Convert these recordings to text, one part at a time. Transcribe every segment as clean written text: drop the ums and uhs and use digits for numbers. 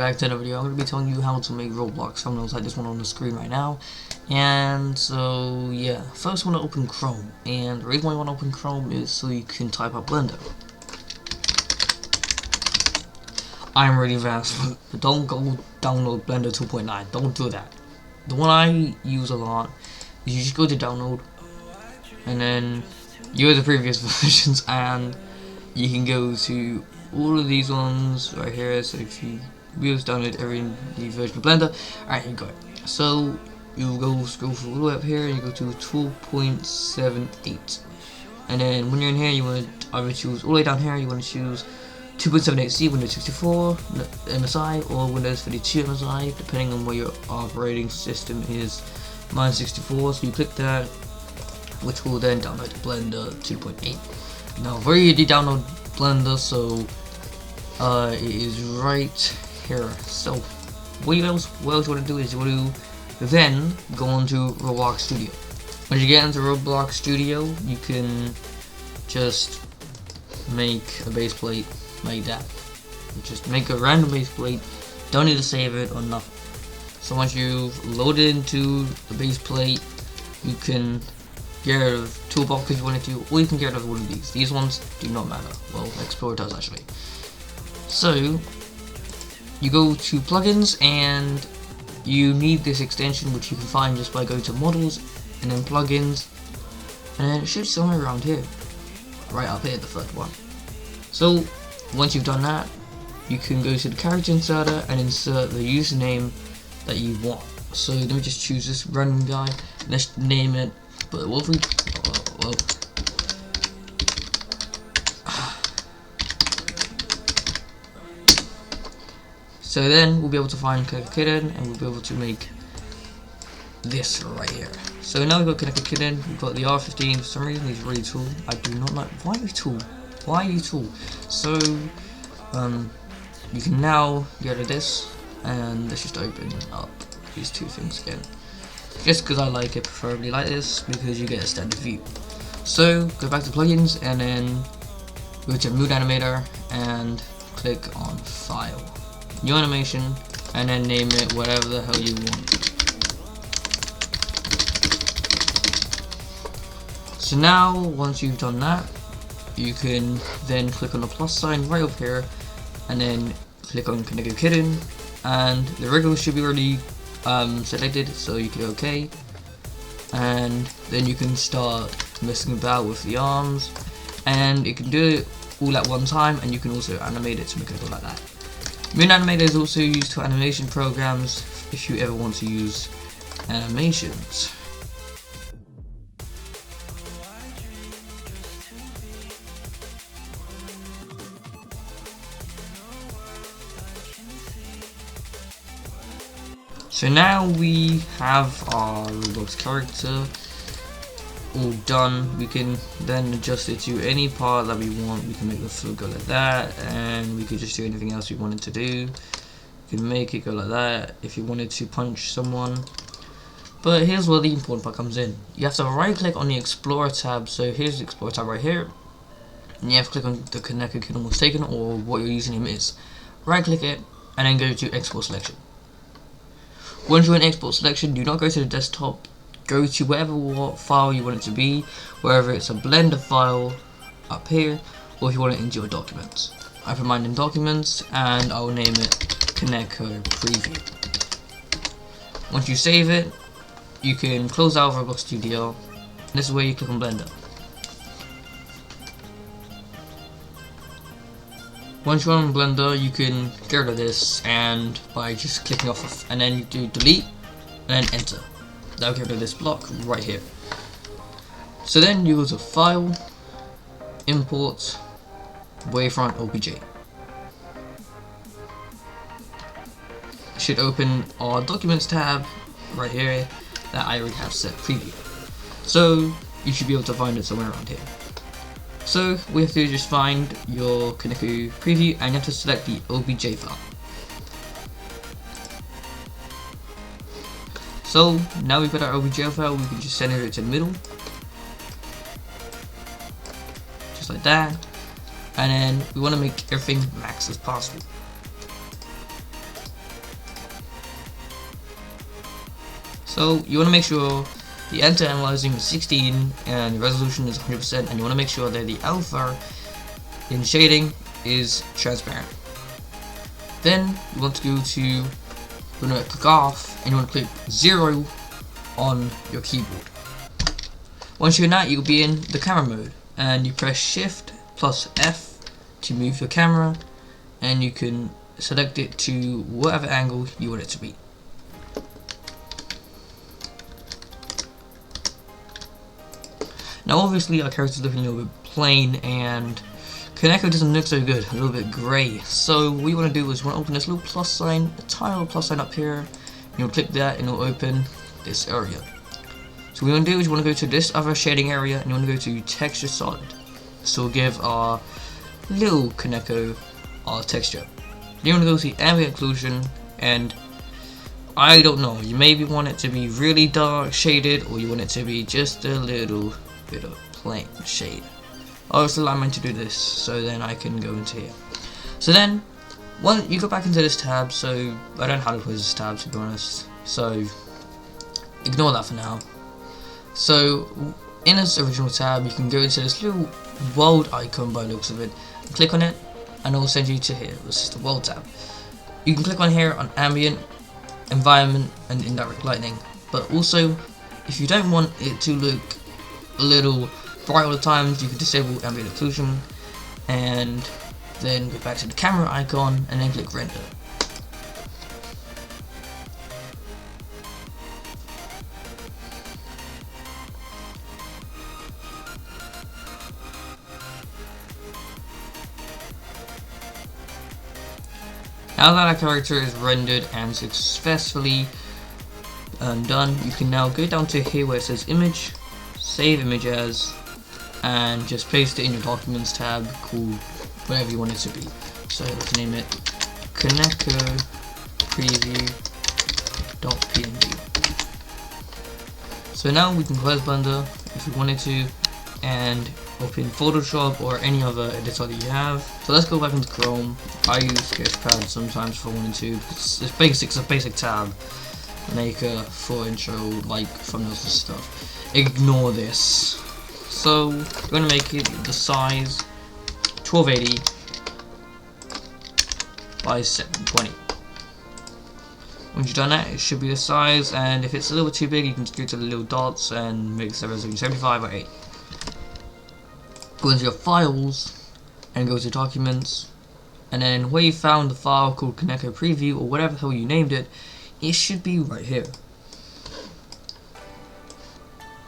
back to another video. I'm going to be telling you how to make Roblox thumbnails like this one on the screen right now. And so yeah, first you want to open Chrome, and the reason why you want to open Chrome is so you can type up Blender. I'm really fast, but don't go download Blender 2.9. Don't do that. The one I use a lot is you just go to download, and then you go to the previous versions, and you can go to all of these ones right here. So if you download every version of Blender, alright, here you go. So you go scroll all the way up here and you go to 12.78, and then when you're in here you want to either choose all the way down here, you want to choose 2.78C, Windows 64 on the side, or Windows 32 on the side, depending on what your operating system is. Mine 64, so you click that, which will then download Blender 2.8. Now I've already download Blender, so it is right here. So what else you want to do is you want to then go on to Roblox Studio. When you get into Roblox Studio, you can just make a base plate like that. Just make a random base plate, don't need to save it or nothing. So once you've loaded into the base plate, you can get rid of toolbox if you wanted to, or you can get rid of one of these. These ones do not matter. Well, Explorer does actually. So you go to plugins, and you need this extension, which you can find just by going to models and then plugins, and then it should be somewhere around here, right up here, the third one. So once you've done that, you can go to the character inserter and insert the username that you want. So let me just choose this random guy. Let's name it. But what if we? Well. So then we'll be able to find Connect a Kitten, and we'll be able to make this right here. So now we've got Connect a Kitten, we've got the R15. For some reason he's really tall. I do not like. Why are you tall? Why are you tall? So you can now get rid of this, and let's just open up these two things again. Just because I like it preferably like this, because you get a standard view. So go back to plugins, and then go to Mood Animator and click on File, New Animation, and then name it whatever the hell you want. So now once you've done that, you can then click on the plus sign right up here, and then click on Connect a Kitten, and the regular should be already selected, so you click OK, and then you can start messing about with the arms, and you can do it all at one time, and you can also animate it to make it look like that. Moon Animator is also used for animation programs if you ever want to use animations. So now we have our Roblox character all done. We can then adjust it to any part that we want. We can make the flow go like that, and we could just do anything else we wanted to do. You can make it go like that if you wanted to punch someone. But here's where the important part comes in. You have to right click on the Explorer tab. So here's the Explorer tab right here, and you have to click on the Connect a Kitten was taken, or what your username is. Right click it, and then go to Export Selection. Once you're in export selection, do not go to the desktop, go to whatever file you want it to be, whether it's a Blender file up here, or if you want it into your documents. I put mine in documents, and I will name it Connect Preview. Once you save it, you can close out Roblox Studio, and this is where you click on Blender. Once you're on Blender, you can get rid of this, and by just clicking off, and then you do delete, and then enter. That'll get rid of this block right here. So then you go to File, Import, Wavefront OBJ. It should open our Documents tab right here that I already have set preview. So you should be able to find it somewhere around here. So we have to just find your Connect preview, and you have to select the OBJ file. So now we've got our OBJ file, we can just center it to the middle, just like that, and then we want to make everything max as possible. So you want to make sure the enter analyzing is 16 and the resolution is 100%, and you want to make sure that the alpha in shading is transparent. Then you want to go to, you want to click off, and you want to click 0 on your keyboard. Once you're in that, you'll be in the camera mode, and you press Shift plus F to move your camera, and you can select it to whatever angle you want it to be. Now obviously our character's looking a little bit plain, and Kaneko doesn't look so good, a little bit grey. So what you want to do is you want to open this little plus sign, a tiny little plus sign up here, and you'll click that and it'll open this area. So what you want to do is you want to go to this other shading area, and you want to go to texture solid. So we'll give our little Kaneko our texture. Then you want to go to ambient occlusion, and I don't know, you maybe want it to be really dark shaded, or you want it to be just a little bit of plain shade. Obviously I'm meant to do this, so then I can go into here. So then, you go back into this tab, so I don't know how to close this tab to be honest, so ignore that for now. So in this original tab, you can go into this little world icon by the looks of it, click on it, and it will send you to here. This is the world tab. You can click on here on ambient, environment, and indirect lighting. But also, if you don't want it to look a little bright all the time, you can disable ambient occlusion, and then go back to the camera icon, and then click render. Now that our character is rendered and successfully done, you can now go down to here where it says image, save image as, and just paste it in your documents tab, called whatever you want it to be. So let's name it Kaneko preview.png. So now we can close Blender if we wanted to, and open Photoshop or any other editor that you have. So let's go back into Chrome. I use Sketchpad sometimes if I wanted to, because it's basic. It's a basic tab. Maker for intro, like thumbnails and stuff. Ignore this. So we're gonna make it the size 1280 by 720. Once you've done that, it should be the size, and if it's a little bit too big, you can just go to the little dots and make the resolution 75 by 8. Go into your files and go to documents, and then where you found the file called Kaneko preview or whatever the hell you named it, it should be right here.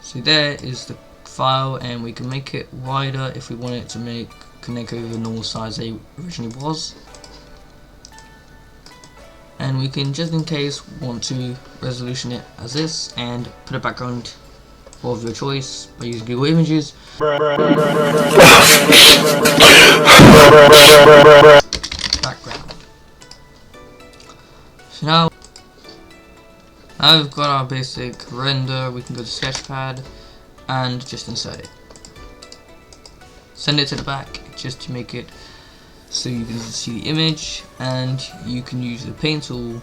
So there is the file, and we can make it wider if we want it to make Kaneko the normal size it originally was. And we can, just in case, want to resolution it as this and put a background of your choice by using Google Images. Background. So now we've got our basic render, we can go to Sketchpad and just insert it. Send it to the back just to make it so you can see the image, and you can use the paint tool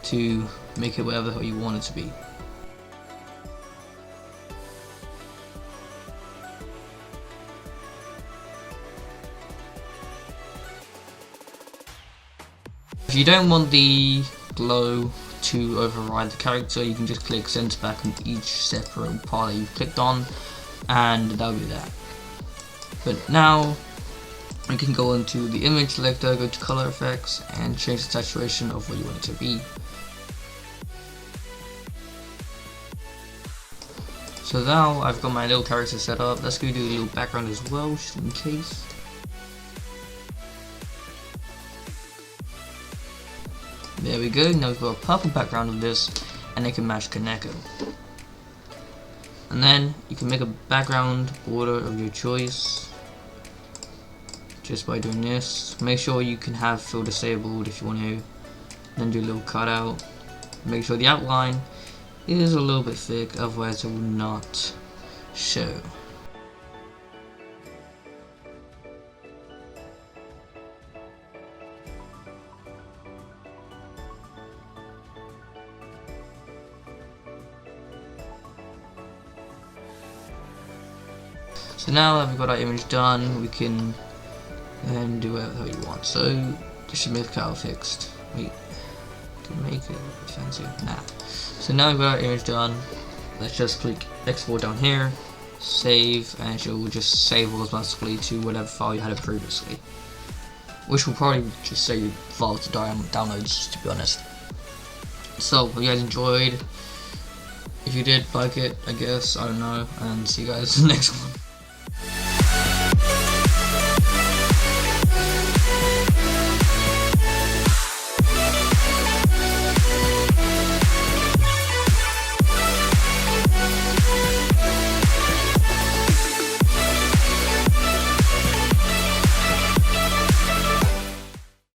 to make it whatever the hell you want it to be. If you don't want the glow to override the character, you can just click center back on each separate part that you've clicked on, and that'll be that. But now you can go into the image selector, go to color effects, and change the saturation of what you want it to be. So now I've got my little character set up. Let's go do a little background as well, just in case. There we go, now we've got a purple background of this, and it can match Kaneko. And then you can make a background border of your choice just by doing this. Make sure you can have fill disabled if you want to. Then do a little cutout. Make sure the outline is a little bit thick, otherwise it will not show. So now that we've got our image done, we can then do whatever we want. So this should make the cow fixed. Wait, can make it fancy. Nah. So now we've got our image done. Let's just click export down here, save, and it will just save automatically to whatever file you had it previously. Which will probably just save your file to downloads, to be honest. So, hope you guys enjoyed. If you did, like it, I guess, I don't know, and see you guys in the next one.